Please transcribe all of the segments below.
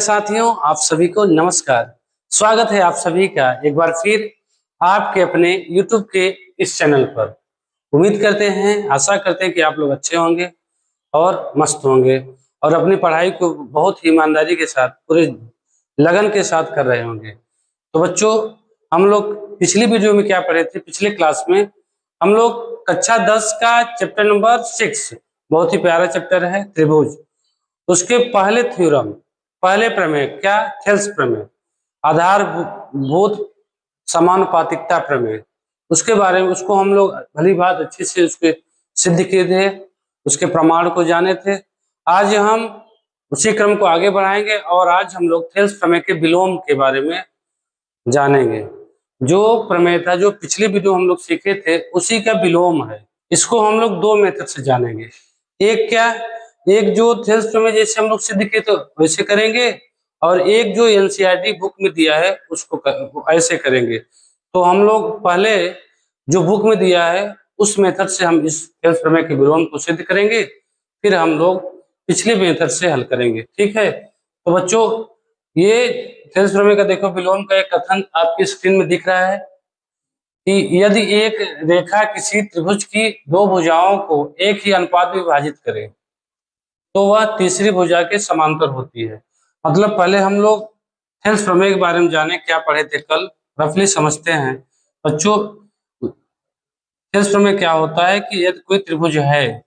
साथियों, आप सभी को नमस्कार। स्वागत है आप सभी का एक बार फिर आपके अपने YouTube के इस चैनल पर। उम्मीद करते हैं, आशा करते हैं कि आप लोग अच्छे होंगे और मस्त होंगे और अपनी पढ़ाई को बहुत ही ईमानदारी के साथ, पूरे लगन के साथ कर रहे होंगे। तो बच्चों, हम लोग पिछली वीडियो में क्या पढ़े थे? पिछले क्लास में हम लोग कक्षा 10 का चैप्टर नंबर 6, बहुत ही प्यारा चैप्टर है, त्रिभुज। उसके पहले थ्योरम, पहले प्रमेय क्या? थेल्स प्रमेय, आधारभूत समानुपातिकता प्रमेय, उसके बारे में उसको हम लोग भली बात अच्छे से उसके सिद्ध किए थे, उसके प्रमाण को जाने थे। आज हम उसी क्रम को आगे बढ़ाएंगे और आज हम लोग थेल्स प्रमेय के विलोम के बारे में जानेंगे। जो प्रमेय था, जो पिछली वीडियो हम लोग सीखे थे, उसी का विलोम है। इसको हम लोग दो मेथड से जानेंगे। एक क्या? एक जो थेल्स प्रमेय जैसे हम लोग सिद्ध किए तो वैसे करेंगे, और एक जो एनसीईआरटी बुक में दिया है उसको ऐसे करेंगे। तो हम लोग पहले जो बुक में दिया है उस मेथड से हम इस थेल्स प्रमेय के विलोम को सिद्ध करेंगे, फिर हम लोग पिछले मेथड से हल करेंगे। ठीक है? तो बच्चों, ये थेल्स प्रमेय का देखो विलोम का एक कथन आपकी स्क्रीन में दिख रहा है कि यदि एक रेखा किसी त्रिभुज की दो भुजाओं को एक ही अनुपात में विभाजित करे तो वह तीसरी भुजा के समांतर होती है। मतलब पहले हम लोग थेल्स प्रमेय के बारे में जाने, क्या पढ़े थे कल, रफली समझते हैं बच्चों। थेल्स प्रमेय क्या होता है कि यदि कोई त्रिभुज है,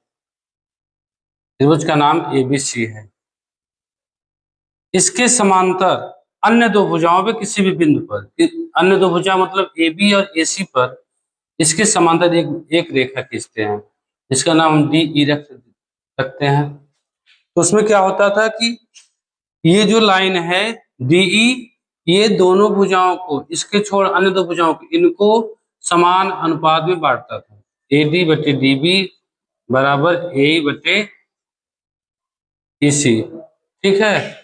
त्रिभुज का नाम एबीसी है, इसके समांतर अन्य दो भुजाओं पे किसी भी बिंदु पर, अन्य दो भुजा मतलब ए बी और ए सी पर इसके समांतर एक रेखा खींचते हैं, जिसका नाम हम डी ई रखते हैं। तो उसमें क्या होता था कि ये जो लाइन है डीई, ये दोनों भुजाओं को, इसके छोड़ अन्य दो भुजाओं को, इनको समान अनुपात में बांटता था। ए डी बटे डी बी बराबर ए बटे ईसी। ठीक है?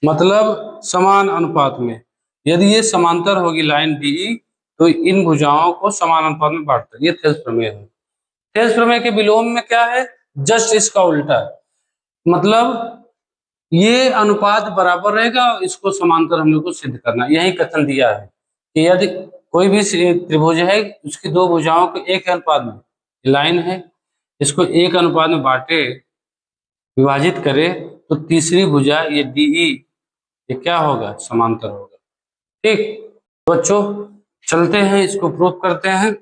मतलब समान अनुपात में। यदि ये समांतर होगी लाइन डीई तो इन भुजाओं को समान अनुपात में बांटता है। ये थेल्स प्रमेय है। थेल्स प्रमेय के विलोम में क्या है? जस्ट इसका उल्टा। मतलब ये अनुपात बराबर रहेगा और इसको समांतर हम लोग को सिद्ध करना। यही कथन दिया है कि यदि कोई भी त्रिभुज है, उसकी दो भुजाओं को एक अनुपात में, लाइन है, इसको एक अनुपात में बांटे, विभाजित करे, तो तीसरी भुजा ये डीई, ये क्या होगा? समांतर होगा। ठीक बच्चों, चलते हैं, इसको प्रूव करते हैं।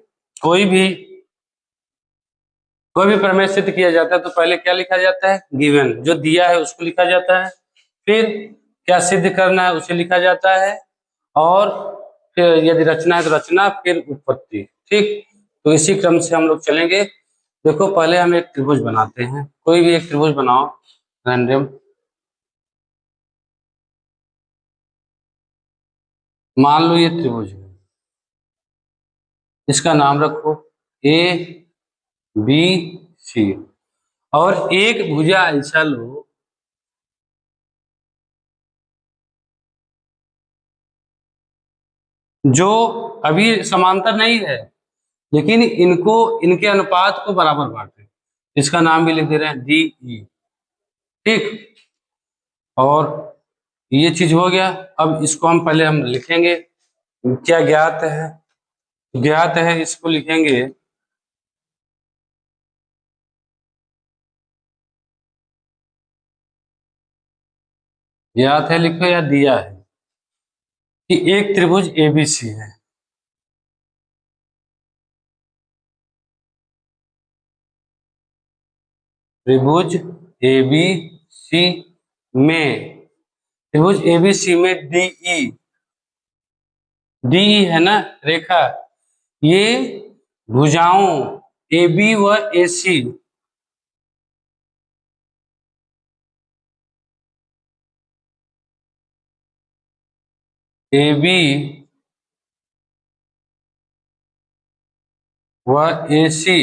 कोई भी प्रमेय सिद्ध किया जाता है तो पहले क्या लिखा जाता है? गिवन, जो दिया है उसको लिखा जाता है। फिर क्या सिद्ध करना है उसे लिखा जाता है, और फिर यदि रचना है तो रचना, फिर उत्पत्ति। ठीक? तो इसी क्रम से हम लोग चलेंगे। देखो, पहले हम एक त्रिभुज बनाते हैं। कोई भी एक त्रिभुज बनाओ रैंडम। मान लो ये त्रिभुज है, इसका नाम रखो ए बी सी, और एक भुजा ऐसा लो जो अभी समांतर नहीं है, लेकिन इनको, इनके अनुपात को बराबर बांटे। इसका नाम भी लिख दे रहे हैं डी ई। ठीक? और ये चीज हो गया। अब इसको हम पहले हम लिखेंगे, क्या ज्ञात है? ज्ञात है, इसको लिखेंगे ज्ञात है, लिखो, या दिया है कि एक त्रिभुज एबीसी है। त्रिभुज एबीसी में, त्रिभुज एबीसी में डीई, डीई है ना रेखा, ये भुजाओं ए बी व ए सी, ए बी व ए सी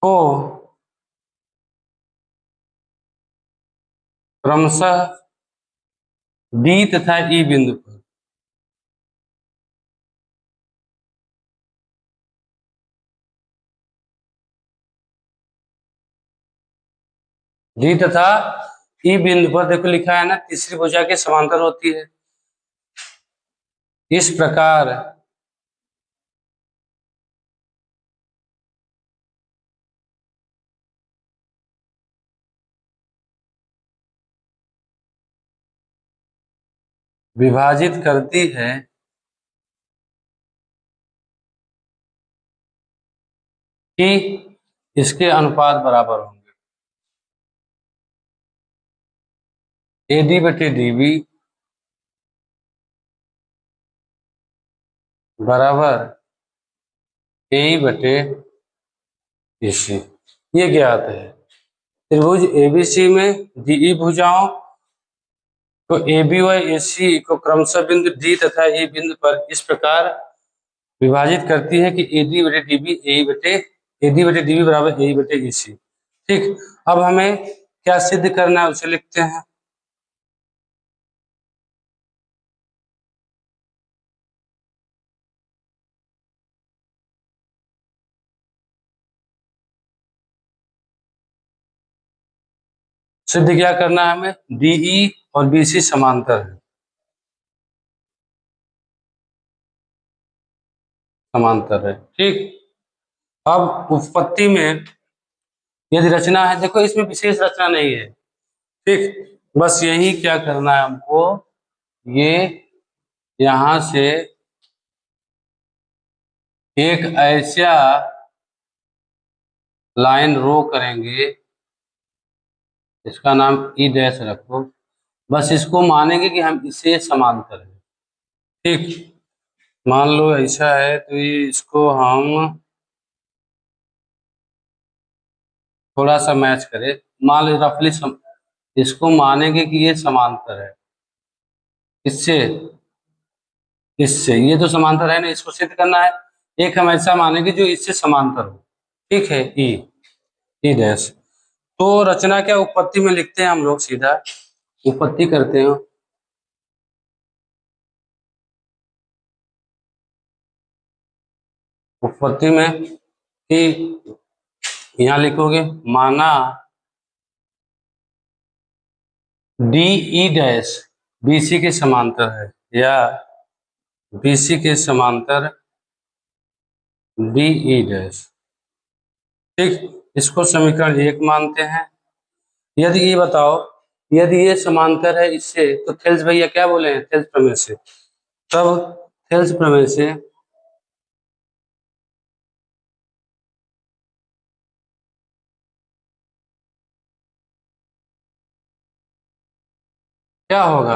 को क्रमशः डी तथा ई बिंदु पर, डी तथा ई बिंदु पर देखो लिखा है ना, तीसरी भुजा के समांतर होती है। इस प्रकार विभाजित करती है कि इसके अनुपात बराबर होंगे। AD बटे DB बराबर AE बटे EC, ये ज्ञात है। त्रिभुज ABC में DE भुजाओं तो AB व AC को क्रमशः बिंदु D तथा E बिंदु पर इस प्रकार विभाजित करती है कि AD बटे DB AD बटे DB बराबर AE बटे EC। ठीक, अब हमें क्या सिद्ध करना है उसे लिखते हैं। सिद्ध क्या करना है हमें, DE और BC समांतर है, समांतर है। ठीक, अब उत्पत्ति में यदि रचना है, देखो इसमें विशेष रचना नहीं है। ठीक, बस यही क्या करना है हमको, ये यहां से एक ऐसा लाइन रो करेंगे, इसका नाम ई डैश रखो, बस इसको मानेंगे कि हम इसे समांतर है। ठीक, मान लो ऐसा है तो ये इसको हम थोड़ा सा मैच करें, मान लो रफली इसको मानेंगे कि ये समांतर है इससे, इससे ये तो समांतर है ना, इसको सिद्ध करना है। एक हम ऐसा मानेंगे जो इससे समांतर हो। ठीक है, ई ई डैश। तो रचना क्या उत्पत्ति में लिखते हैं हम लोग, सीधा उत्पत्ति करते हैं। उत्पत्ति में कि यहाँ लिखोगे माना डी ई डैश BC के समांतर है, या BC के समांतर DE डैश। ठीक, इसको समीकरण 1 मानते हैं। यदि ये बताओ, यदि ये समांतर है इससे, तो थेल्स भैया क्या बोले हैं, थेल्स प्रमेय से। तब थेल्स प्रमेय से क्या होगा,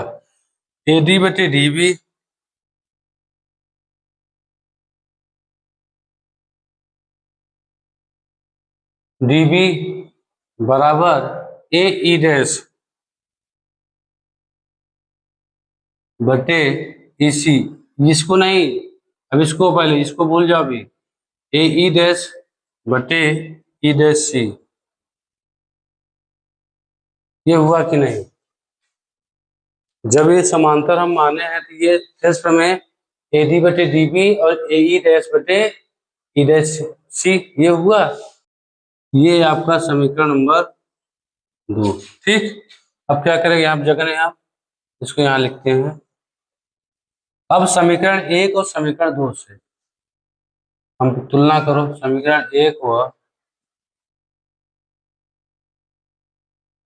AD बटे DB DB बराबर AE डैश बटे EC। इसको नहीं, अब इसको पहले इसको भूल जाओ अभी, AE डैश बटे E डैश C। ये हुआ कि नहीं, जब ये समांतर हम माने हैं तो ये थेल्स प्रमेय AD बटे DB और AE डैश बटे E डैश C, ये हुआ। ये आपका समीकरण नंबर 2। ठीक, अब क्या करेंगे, आप जगह नहीं, आप इसको यहाँ लिखते हैं। अब समीकरण 1 और समीकरण 2 से हम तुलना करो, समीकरण 1 व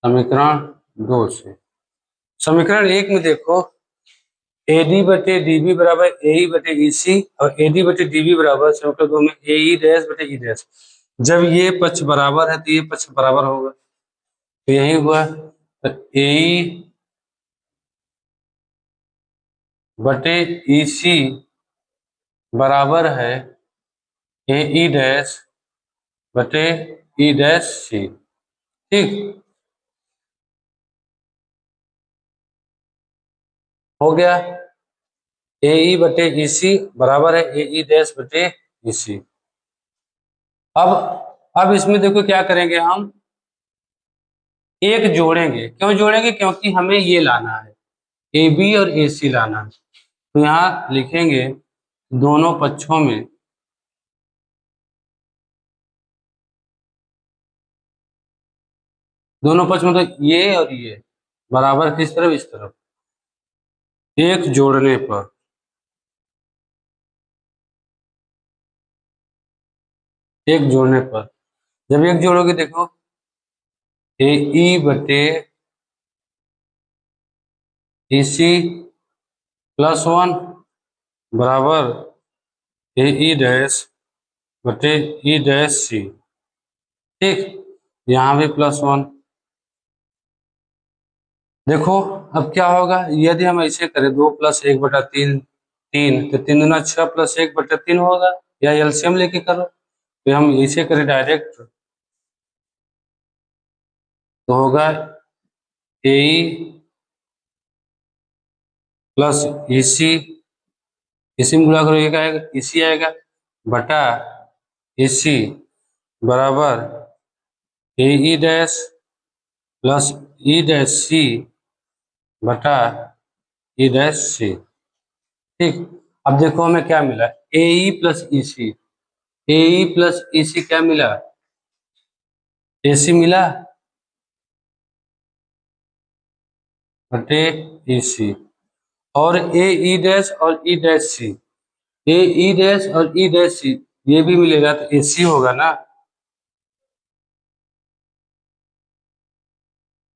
समीकरण 2 से। समीकरण 1 में देखो AD बटे DB बराबर AE बटे EC और AD बटे DB बराबर समीकरण 2 में AE डैश बटे E डैश। जब ये पक्ष बराबर है तो ये पक्ष बराबर होगा, तो यही हुआ। तो AE बटे EC बराबर है AE डैश बटे E डैश C। ठीक, हो गया। AE बटे EC बराबर है AE डैश बटे EC। अब इसमें देखो क्या करेंगे, हम एक जोड़ेंगे। क्यों जोड़ेंगे, क्योंकि हमें ये लाना है, AB और AC लाना है। तो यहाँ लिखेंगे दोनों पक्षों में दोनों पक्ष मतलब ये और ये, बराबर किस तरफ, इस तरफ, एक जोड़ने पर, एक जोड़ने पर, जब एक जोड़ोगे देखो, ए ई बटे ई सी +1 बराबर ए ई डैश बटे ई डैश सी। ठीक, यहाँ भी +1। देखो अब क्या होगा, यदि हम ऐसे करें 2+1/3, 3 तो 3×6 +1/3 होगा, या एलसीएम लेके करो, तो हम इसे करें डायरेक्ट तो होगा ए प्लस ई सी, इसी में गुणा करो, ये क्या आएगा, इसी आएगा, बटा ए सी बराबर A E dash plus E dash C बटा ई डैश सी। ठीक, अब देखो हमें क्या मिला, ए ई प्लस ई सी, ए ई प्लस ई सी क्या मिला, ए सी मिला बटे ई सी, और ए ई डैश और ई डैश सी, ए ई डैश और ई डैश सी ये भी मिलेगा, तो ए सी होगा ना,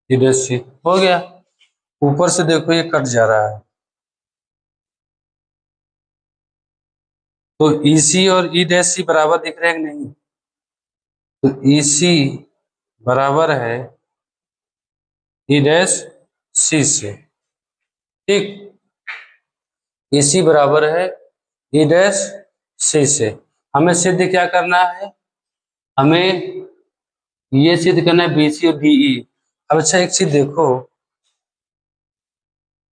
ई डैश सी हो गया। ऊपर से देखो ये कट जा रहा है, तो ई सी और ई डैश सी बराबर दिख रहे हैं कि नहीं, तो ई सी बराबर है ई डैश सी से। ठीक, ई सी बराबर है ई डैश सी से। हमें सिद्ध क्या करना है, हमें ये सिद्ध करना है बी सी और डी ई। अब अच्छा एक चीज देखो,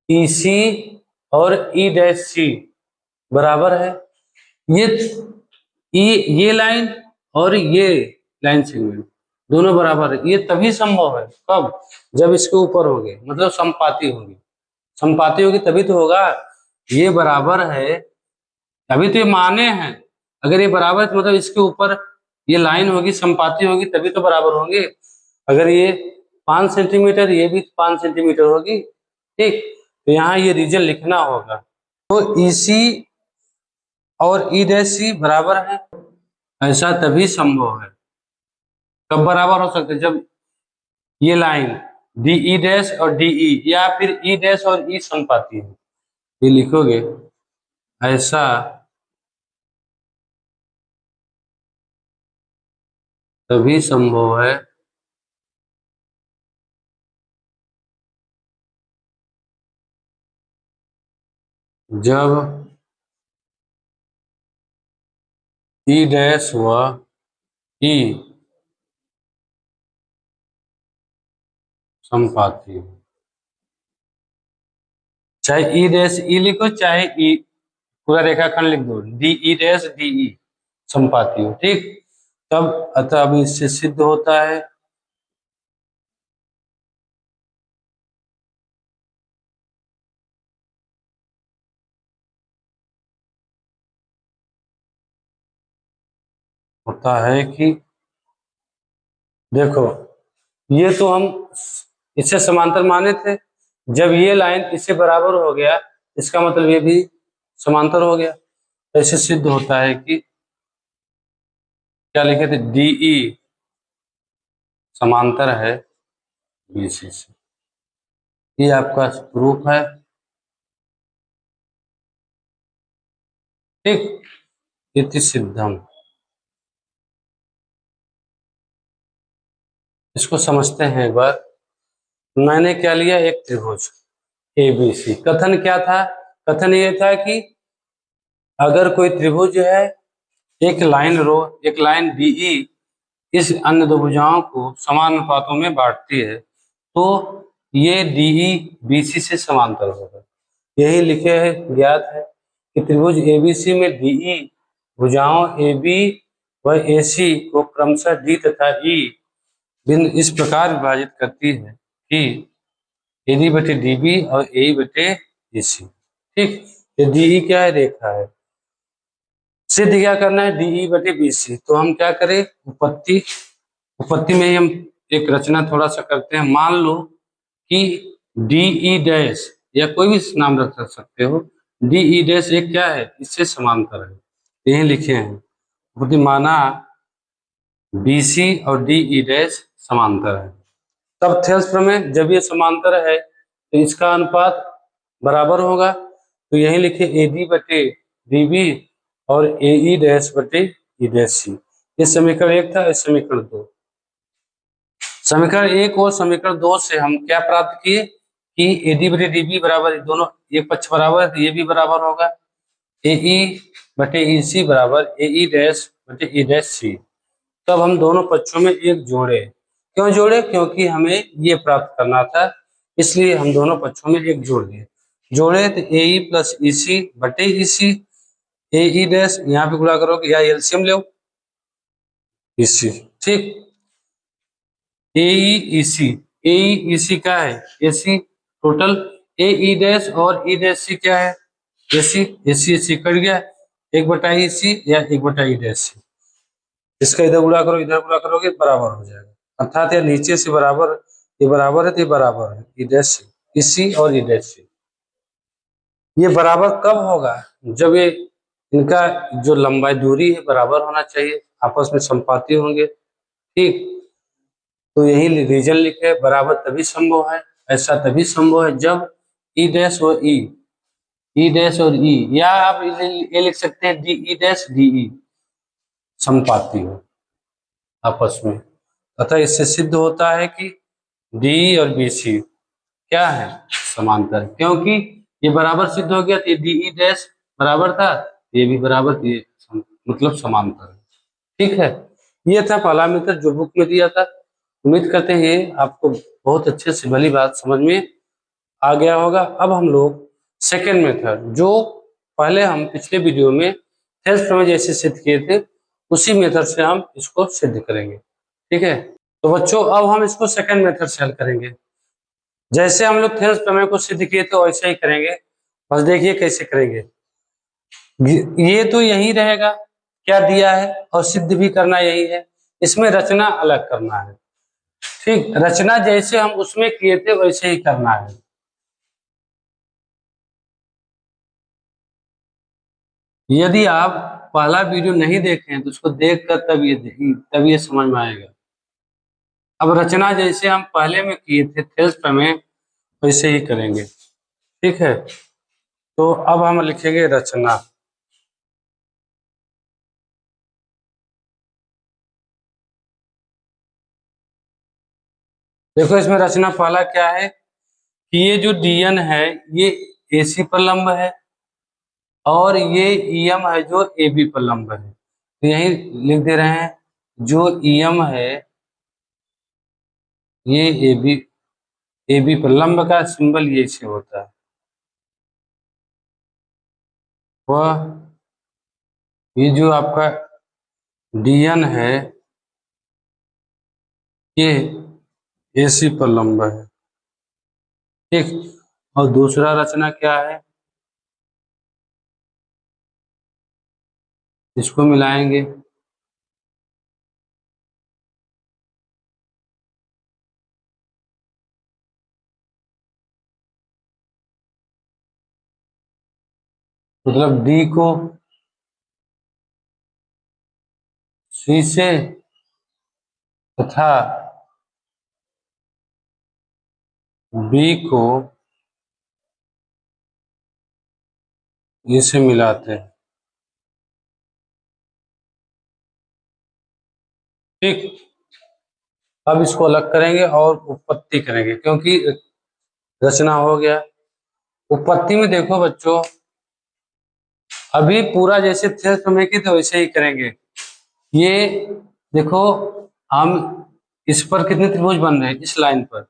ई सी और ई डैश सी बराबर है, ये ये लाइन और ये लाइन सेगमेंट दोनों बराबर है, ये तभी संभव है, कब, जब इसके ऊपर होंगे, मतलब समपाती होगी, समपाती होगी तभी तो होगा। ये बराबर है, अभी तो ये माने हैं, अगर ये बराबर है तो मतलब इसके ऊपर ये लाइन होगी, समपाती होगी तभी तो बराबर होंगे। अगर ये 5 सेंटीमीटर, ये भी 5 सेंटीमीटर होगी। ठीक, तो यहाँ ये रीजन लिखना होगा, तो ई सी और ई डैश सी बराबर है, ऐसा तभी संभव है। कब बराबर हो सकते, जब ये लाइन डी ई डैश और डी ई, या फिर ई डैश और ई समपाती है, ये लिखोगे, ऐसा तभी संभव है जब ई डैश व ई समपाती हो, चाहे ई डैश ई लिखो, चाहे ई पूरा रेखाखंड लिख दो, D E dash D E समपाती हो। ठीक, तब अतः अब इससे सिद्ध होता है कि देखो, ये तो हम इससे समांतर माने थे, जब ये लाइन इससे बराबर हो गया, इसका मतलब ये भी समांतर हो गया, तो इससे सिद्ध होता है कि क्या लिखे थे, डीई समांतर है बीसी से। ये आपका प्रूफ है। ठीक, इति सिद्धम। इसको समझते हैं एक बार। मैंने क्या लिया, एक त्रिभुज एबीसी। कथन क्या था, कथन ये था कि अगर कोई त्रिभुज है, एक लाइन रो, एक लाइन डीई इस अन्य दो भुजाओं को समान अनुपातों में बांटती है, तो ये डीई बीसी से समांतर होगा। यही लिखे है, ज्ञात है कि त्रिभुज एबीसी में डीई भुजाओं AB व AC को क्रमशः D तथा E बिंदु इस प्रकार विभाजित करती है कि AD बटे DB और AE बटे AC। ठीक, ये DE क्या है, रेखा है। सिद्ध क्या करना है, DE बटे BC, तो हम क्या करें, उपपत्ति में ही हम एक रचना थोड़ा सा करते हैं। मान लो कि DE डैश या कोई भी नाम रख सकते हो, DE डैश एक क्या है, इससे समांतर है, यही लिखे हैं। खुद ही माना BC और DE डैश समांतर है। तब थेल्स प्रमेय, जब ये समांतर है तो इसका अनुपात बराबर होगा, तो यही लिखे AD बटे DB और AE डैश बटे E डैश C। ये समीकरण 1 था, इस समीकरण 2। समीकरण 1 और समीकरण 2 से हम क्या प्राप्त किए कि AD बटे DB बराबर, दोनों एक पक्ष बराबर है तो ये भी बराबर होगा, AE बटे EC बराबर AE डैश बटे E डैश C। तब हम दोनों पक्षों में एक जोड़े। क्यों जोड़े? क्योंकि हमें ये प्राप्त करना था, इसलिए हम दोनों पक्षों में एक जोड़ दिए। जोड़े तो AE प्लस EC बटे EC, AE डैश यहाँ पे गुणा करोगे या एलसीएम लो EC, ठीक। AE EC क्या है? AC टोटल, AE डैश और E डैश C क्या है? AC कट गया, 1/EC या 1/E डैश C। इसका इधर गुणा करो, इधर गुणा करोगे बराबर हो जाएगा, अर्थात ये नीचे से बराबर, ये बराबर है तो ये बराबर है, E डैश C, EC और E डैश C। ये बराबर कब होगा? जब ये इनका जो लंबाई दूरी है बराबर होना चाहिए, आपस में संपाती होंगे, ठीक। तो यही रीजन लिखे, बराबर तभी संभव है, ऐसा तभी संभव है जब ई डैश और ई डैश और ई, या आप ये लिख सकते हैं D E dash D E संपाती हो आपस में। अतः इससे सिद्ध होता है कि डी और बी सी क्या है? समांतर। क्योंकि ये बराबर सिद्ध हो गया, तो ये डी ई डैश बराबर था, ये भी बराबर, ये मतलब समांतर है, ठीक है। ये था पहला मेथड जो बुक में दिया था। उम्मीद करते हैं ये आपको बहुत अच्छे से भली बात समझ में आ गया होगा। अब हम लोग सेकेंड मेथड, जो पहले हम पिछले वीडियो में थेल्स प्रमेय जैसे सिद्ध किए थे, उसी मेथड से हम इसको सिद्ध करेंगे, ठीक है। तो बच्चों अब हम इसको सेकेंड मेथड से हल करेंगे। जैसे हम लोग थेल्स प्रमेय को सिद्ध किए थे वैसे ही करेंगे, बस देखिए कैसे करेंगे। ये तो यही रहेगा क्या दिया है, और सिद्ध भी करना यही है, इसमें रचना अलग करना है, ठीक। रचना जैसे हम उसमें किए थे वैसे ही करना है। यदि आप पहला वीडियो नहीं देखे हैं तो उसको देखकर तब ये समझ में आएगा। अब रचना जैसे हम पहले में किए थे थेल्स प्रमेय, वैसे ही करेंगे, ठीक है। तो अब हम लिखेंगे रचना। देखो इसमें रचना पहला क्या है कि ये जो डीएन है ये एसी पर लंब है, और ये ईएम है जो एबी पर लंब है, तो यही लिख दे रहे हैं, जो ईएम है ये एबी, एबी पर लंब का सिंबल ये से होता है, वह ये जो आपका डीएन है ये एसी पर लंब है, ठीक। और दूसरा रचना क्या है, इसको मिलाएंगे, मतलब डी को सी से तथा बी को ये से मिलाते हैं, ठीक। अब इसको अलग करेंगे और उत्पत्ति करेंगे, क्योंकि रचना हो गया। उत्पत्ति में देखो बच्चों, अभी पूरा जैसे थे समय की तो वैसे ही करेंगे। ये देखो, हम इस पर कितने त्रिभुज बन रहे हैं, इस लाइन पर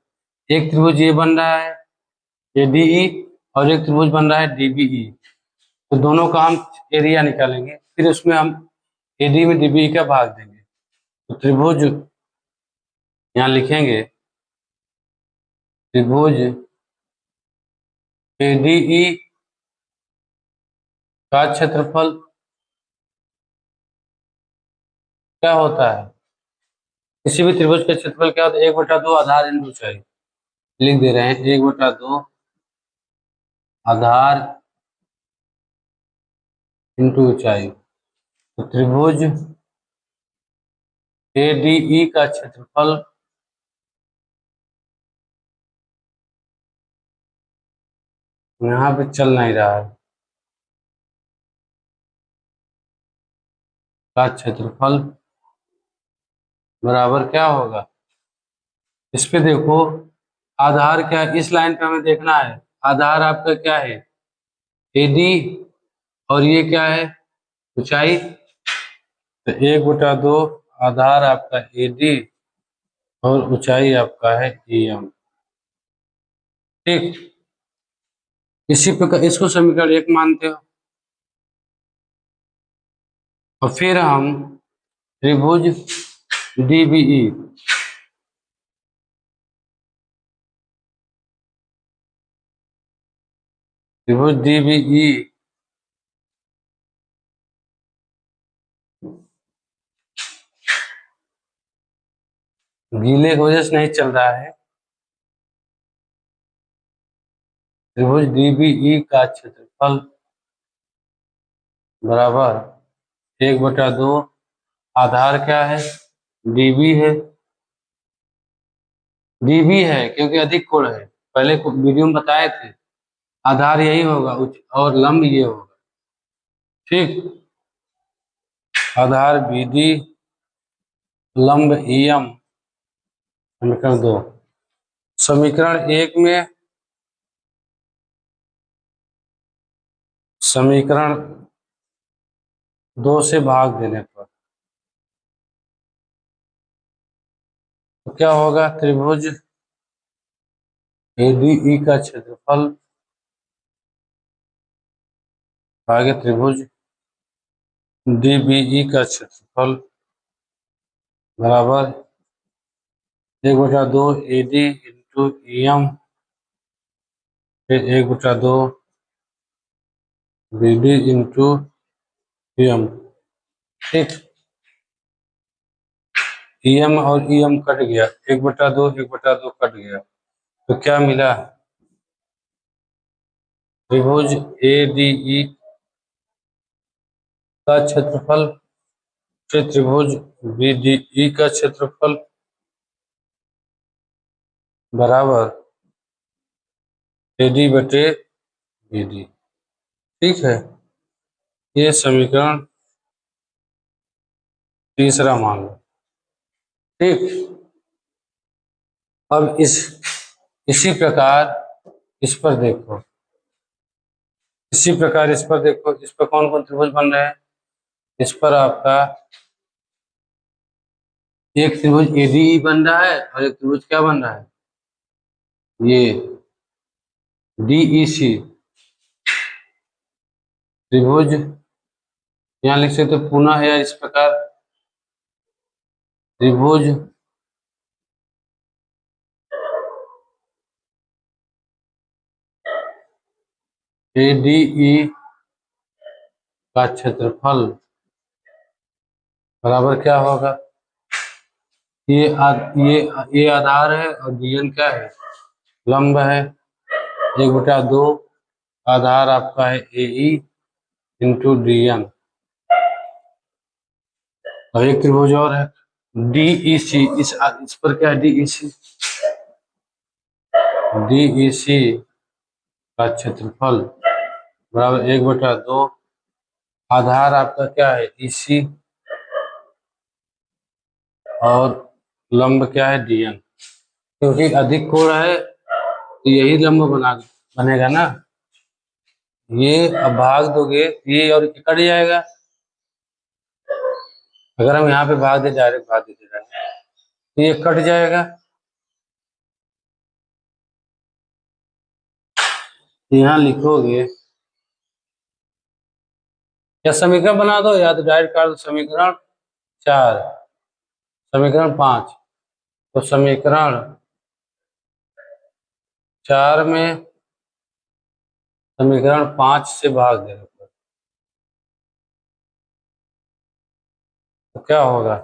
एक त्रिभुज ये बन रहा है ये डीई, और एक त्रिभुज बन रहा है डीबीई, तो दोनों का हम एरिया निकालेंगे, फिर उसमें हम एडी में डीबीई का भाग देंगे, तो त्रिभुज यहाँ लिखेंगे, त्रिभुज एडीई का क्षेत्रफल क्या होता है, किसी भी त्रिभुज का क्षेत्रफल क्या होता है, 1/2 आधार इन ऊंचाई, लिख दे रहे हैं 1/2 आधार इंटू ऊंचाई। तो त्रिभुज ADE का क्षेत्रफल यहाँ पे चल नहीं रहा है, का क्षेत्रफल बराबर क्या होगा। इस पे देखो, आधार क्या है, इस लाइन पे हमें देखना है। आधार आपका क्या है, AD, और ये क्या है, ऊंचाई। तो 1/2 आधार आपका AD और ऊंचाई आपका है EM। ठीक, इसी प्रकार इसको समीकरण 1 मानते हो। और फिर हम त्रिभुज DBE, त्रिभुज DBE गीले की वजह से नहीं चल रहा है। त्रिभुज DBE का क्षेत्रफल बराबर 1/2 आधार क्या है, DB है। DB है क्योंकि अधिक कोण है, पहले वीडियो में बताए थे। आधार यही होगा और लंब ये होगा। ठीक, आधार BD, लंब EM। समीकरण 2, समीकरण 1 में समीकरण 2 से भाग देने पर तो क्या होगा, त्रिभुज ADE का क्षेत्रफल भागे त्रिभुज DBE का क्षेत्रफल बराबर 1/2 AD इंटू EM, फिर 1/2 BD इंटू EM। ठीक, EM और EM कट गया, 1/2 1/2 कट गया, तो क्या मिला, त्रिभुज ADE का क्षेत्रफल फिर त्रिभुज BDE का क्षेत्रफल बराबर AD बटे BD। ठीक है, ये समीकरण तीसरा मान लो। ठीक, अब इसी प्रकार इस पर देखो, इसी प्रकार इस पर देखो, इस पर कौन कौन त्रिभुज बन रहे हैं। इस पर आपका एक त्रिभुज ADE बन रहा है और एक त्रिभुज क्या बन रहा है, ये DEC त्रिभुज। यहाँ लिख सकते हो पुनः या इस प्रकार त्रिभुज ADE का क्षेत्रफल बराबर क्या होगा, ये आधार है और DN क्या है, लंब है। 1/2 आधार आपका है AE इंटू DN। और एक त्रिभुज और है DEC, इस पर क्या है, DEC का क्षेत्रफल बराबर 1/2 आधार आपका क्या है EC और लंब क्या है DN। क्योंकि अधिक कोण है तो यही लंब बनेगा ना। ये अब भाग दोगे ये और कट जाएगा। अगर हम यहाँ पे भाग दे, डायरेक्ट भाग देते जाएंगे तो ये कट जाएगा। यहाँ लिखोगे या समीकरण बना दो या तो डायरेक्ट काट दो, समीकरण 4, समीकरण 5। तो समीकरण 4 में समीकरण 5 से भाग देने पर तो क्या होगा,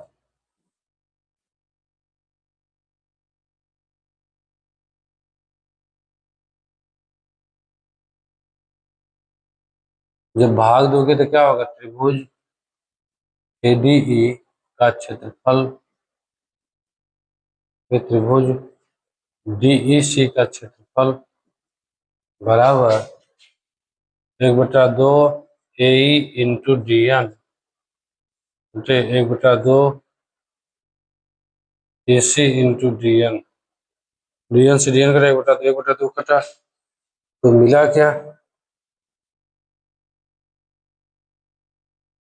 जब भाग दोगे तो क्या होगा, त्रिभुज ADE का क्षेत्रफल त्रिभुज DEC का क्षेत्रफल बराबर 1/2 AE इंटू DN बटे 1/2 AC इंटू DN। DN से DN कटा 1/2, 1/2 कटा, तो मिला क्या,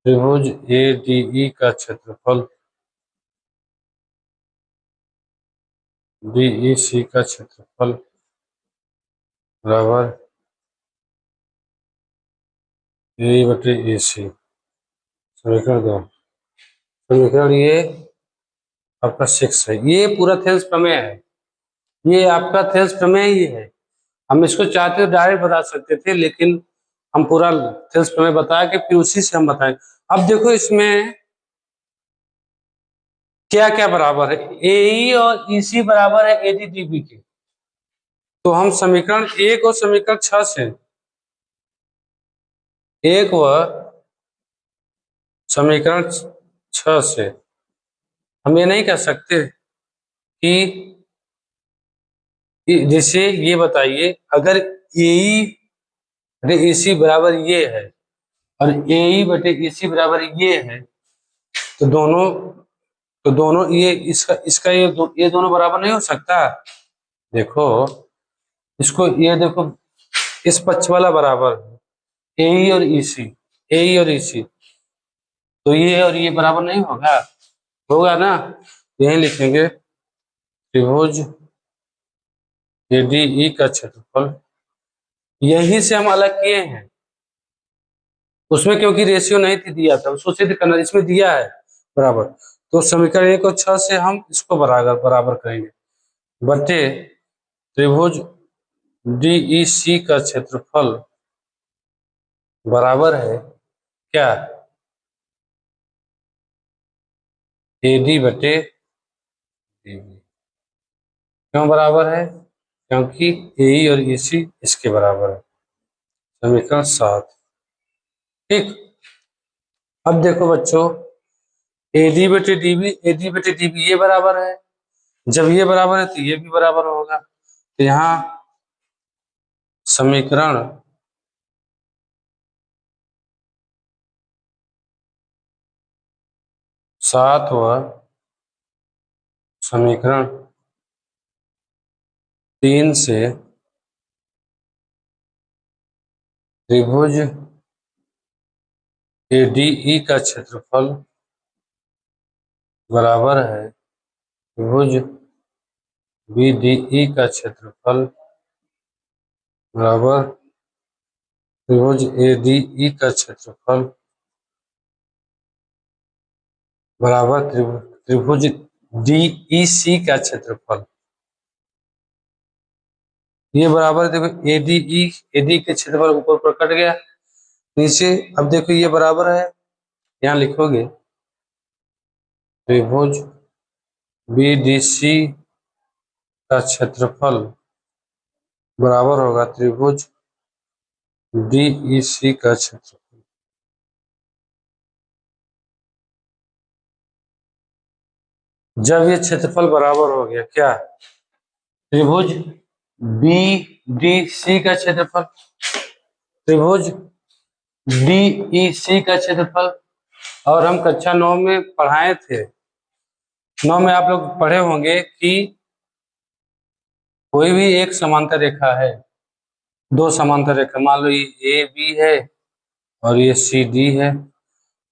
त्रिभुज ADE का क्षेत्रफल DEC का क्षेत्रफल बराबर AE बटे AC। समीकरण 2, समीकरण ये आपका 6 है। ये पूरा थेल्स प्रमेय है, ये आपका थेल्स प्रमेय ही है। हम इसको चाहते तो डायरेक्ट बता सकते थे, लेकिन हम पूरा थेल्स प्रमेय बताया कि फिर उसी से हम बताएं। अब देखो इसमें क्या क्या बराबर है, AE और EC बराबर है AD/DB के। तो हम समीकरण 1 और समीकरण 6 से, 1 व समीकरण 6 से हम ये नहीं कह सकते कि जैसे ये बताइए, अगर AE बटे AC बराबर ये है और AE बटे AC बराबर ये है, तो दोनों ये इसका इसका ये दोनों बराबर नहीं हो सकता। देखो इसको, ये देखो इस पक्ष वाला बराबर है AE और EC, AE और EC, तो ये और ये बराबर नहीं होगा, होगा ना। यही लिखेंगे त्रिभुज ADE का क्षेत्रफल, यही से हम अलग किए हैं। उसमें क्योंकि रेशियो नहीं थी दिया था, उसको सिद्ध करना, इसमें दिया है बराबर। तो समीकरण 1 और 6 से हम इसको बराबर बराबर करेंगे, बटे त्रिभुज DEC का क्षेत्रफल बराबर है क्या, AD बटे DB। क्यों बराबर है, क्योंकि AE और EC इसके बराबर है। समीकरण 7, ठीक। अब देखो बच्चों, AD बटे DB ये बराबर है, जब ये बराबर है तो ये भी बराबर होगा। तो यहाँ समीकरण 7 व समीकरण 3 से त्रिभुज ADE का क्षेत्रफल बराबर है त्रिभुज BDE का क्षेत्रफल बराबर त्रिभुज ADE का क्षेत्रफल बराबर त्रिभुज DEC का क्षेत्रफल। ये बराबर, देखो AD के क्षेत्रफल ऊपर पर कट गया नीचे। अब देखो ये बराबर है, यहाँ लिखोगे त्रिभुज BDC का क्षेत्रफल बराबर होगा त्रिभुज DEC का क्षेत्रफल। जब ये क्षेत्रफल बराबर हो गया, क्या, त्रिभुज BDC का क्षेत्रफल त्रिभुज DEC का क्षेत्रफल, और हम कक्षा 9 में पढ़ाए थे, 9 में आप लोग पढ़े होंगे कि कोई भी एक समांतर रेखा है, दो समांतर रेखा, मान लो ये AB है और ये CD है,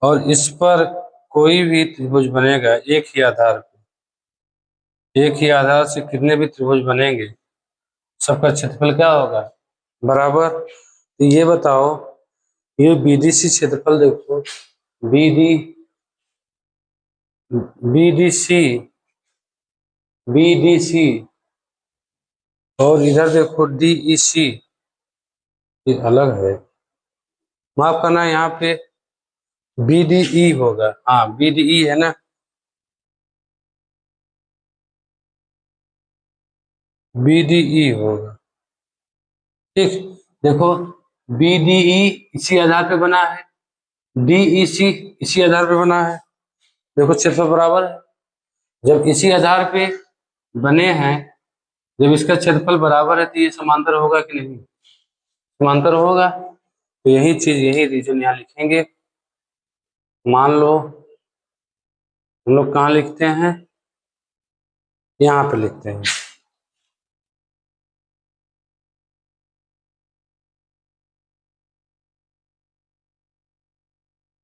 और इस पर कोई भी त्रिभुज बनेगा एक ही आधार पे, एक ही आधार से कितने भी त्रिभुज बनेंगे, सबका क्षेत्रफल क्या होगा, बराबर। तो ये बताओ, ये BDC क्षेत्रफल देखो, BD BDC BDC, और इधर देखो DEC, ये अलग है, माफ करना, यहाँ पे BDE होगा, हाँ BDE है ना, BDE होगा, ठीक। देखो BDE इसी आधार पे बना है, DEC इसी आधार पे बना है। देखो क्षेत्रफल बराबर है। जब इसी आधार पे बने हैं, जब इसका क्षेत्रफल बराबर है तो ये समांतर होगा कि नहीं? समांतर होगा। तो यही चीज, यही रीजन यहाँ लिखेंगे। मान लो हम लोग कहाँ लिखते हैं, यहाँ पे लिखते हैं।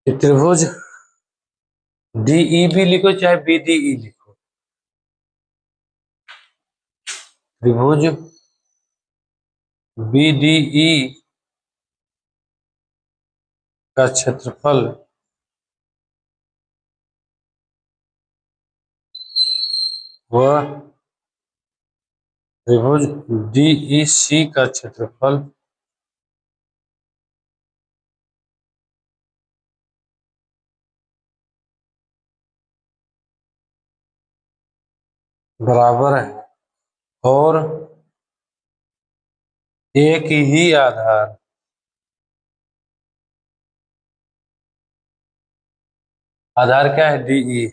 त्रिभुज DEB लिखो चाहे BDE लिखो, त्रिभुज BDE का क्षेत्रफल वह त्रिभुज DEC का क्षेत्रफल बराबर है और एक ही आधार क्या है? DE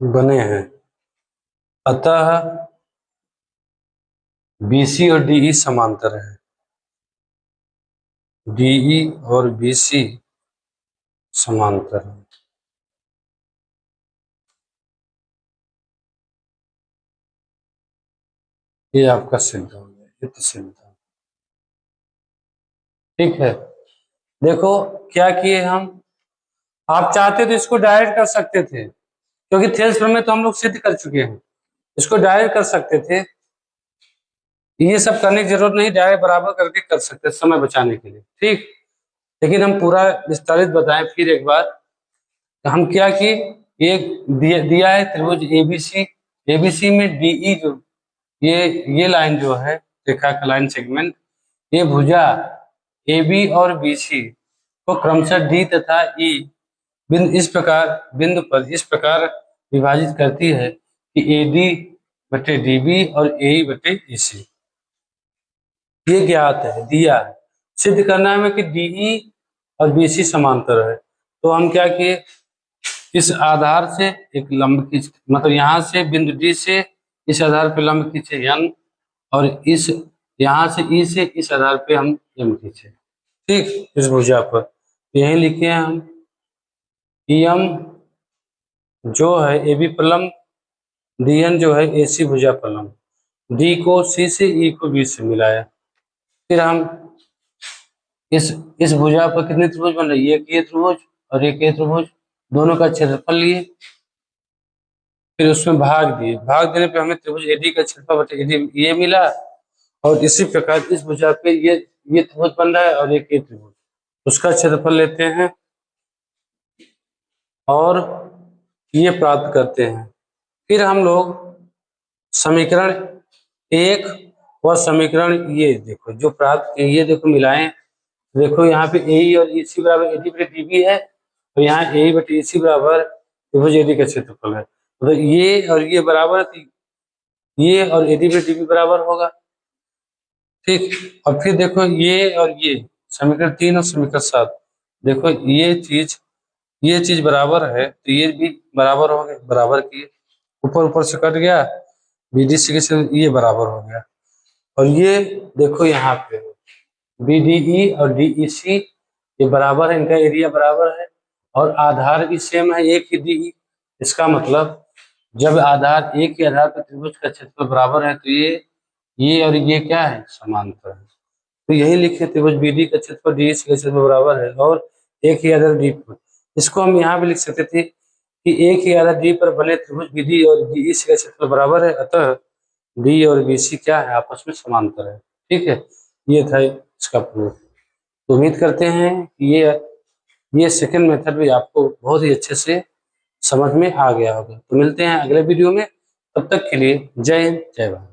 बने हैं। अतः BC और DE समांतर है। DE और BC समांतर है। ये आपका सिद्ध हो गया, ये तो सिद्ध है। ठीक है, देखो क्या किए हम। आप चाहते तो इसको डायरेक्ट कर सकते थे, क्योंकि थेल्स प्रमेय तो हम लोग सिद्ध कर चुके हैं। इसको डायरेक्ट कर सकते थे, ये सब करने की जरूरत नहीं, डायरेक्ट बराबर करके कर सकते समय बचाने के लिए। ठीक, लेकिन हम पूरा विस्तारित बताएं फिर एक बार। तो हम क्या किए, एक दिया है त्रिभुज ABC, ABC में DE जो ये लाइन जो है, रेखा का लाइन सेगमेंट, ये भुजा AB और BC को क्रमशः D तथा E बिंदु पर इस प्रकार विभाजित करती है कि AD बटे DB और AE बटे EC। ये ज्ञात है, दिया है। सिद्ध करना है हमें कि DE और BC समांतर है। तो हम क्या किए, इस आधार से एक लंब खींच, मतलब यहाँ से बिंदु D से इस आधार पे लंब खींचे N, और इस यहाँ से E से इस आधार पे हम M खींचे। ठीक, इस भुजा पर यही लिखे हैं हम, M जो है AB पर लंब, DN जो है AC भुजा पर लंब, D को C से, E को B से मिलाया। फिर हम इस भुजा पर कितने त्रिभुज बन रही है, एक ये त्रिभुज और एक ये त्रिभुज, दोनों का क्षेत्रफल लिए, फिर उसमें भाग दिए। भाग देने पे हमें त्रिभुज AD का क्षेत्रफल बटे AD ये मिला। और इसी प्रकार इस भुजा पे ये त्रिभुज बन रहा है और एक ये त्रिभुज, उसका क्षेत्रफल लेते हैं और ये प्राप्त करते हैं। फिर हम लोग समीकरण एक और समीकरण ये देखो जो प्राप्त, ये देखो मिलाएं। देखो यहाँ पे AE और EC बराबर AD बटे DB है, और यहाँ AE बटे EC बराबर त्रिभुज AD का क्षेत्रफल है। तो ये और ये बराबर, ये और AD बटे DB बराबर होगा। ठीक, और फिर देखो ये और ये समीकरण 3 और समीकरण 7, देखो ये चीज बराबर है तो ये भी बराबर हो गए, बराबर किए, ऊपर ऊपर से कट गया, BDC के ये बराबर हो गया। और ये देखो यहाँ पे BDE और DEC ये बराबर है, इनका एरिया बराबर है और आधार भी सेम है, एक ही DE। इसका मतलब जब आधार एक ही आधार पर त्रिभुज का क्षेत्रफल बराबर है तो ये और ये क्या है, समांतर है। तो यही लिखे, त्रिभुज BD का क्षेत्रफल DEC का क्षेत्रफल बराबर है और एक ही आधार D पर। इसको हम यहाँ भी लिख सकते थे कि एक ही आधार D पर बने त्रिभुज BD और DEC का क्षेत्रफल बराबर है, अतः D और BC क्या है, आपस में समांतर है। ठीक है, ये था इसका प्रूफ। तो उम्मीद करते हैं कि ये सेकंड मेथड भी आपको बहुत ही अच्छे से समझ में आ गया होगा। तो मिलते हैं अगले वीडियो में, तब तक के लिए जय हिंद, जय भारत।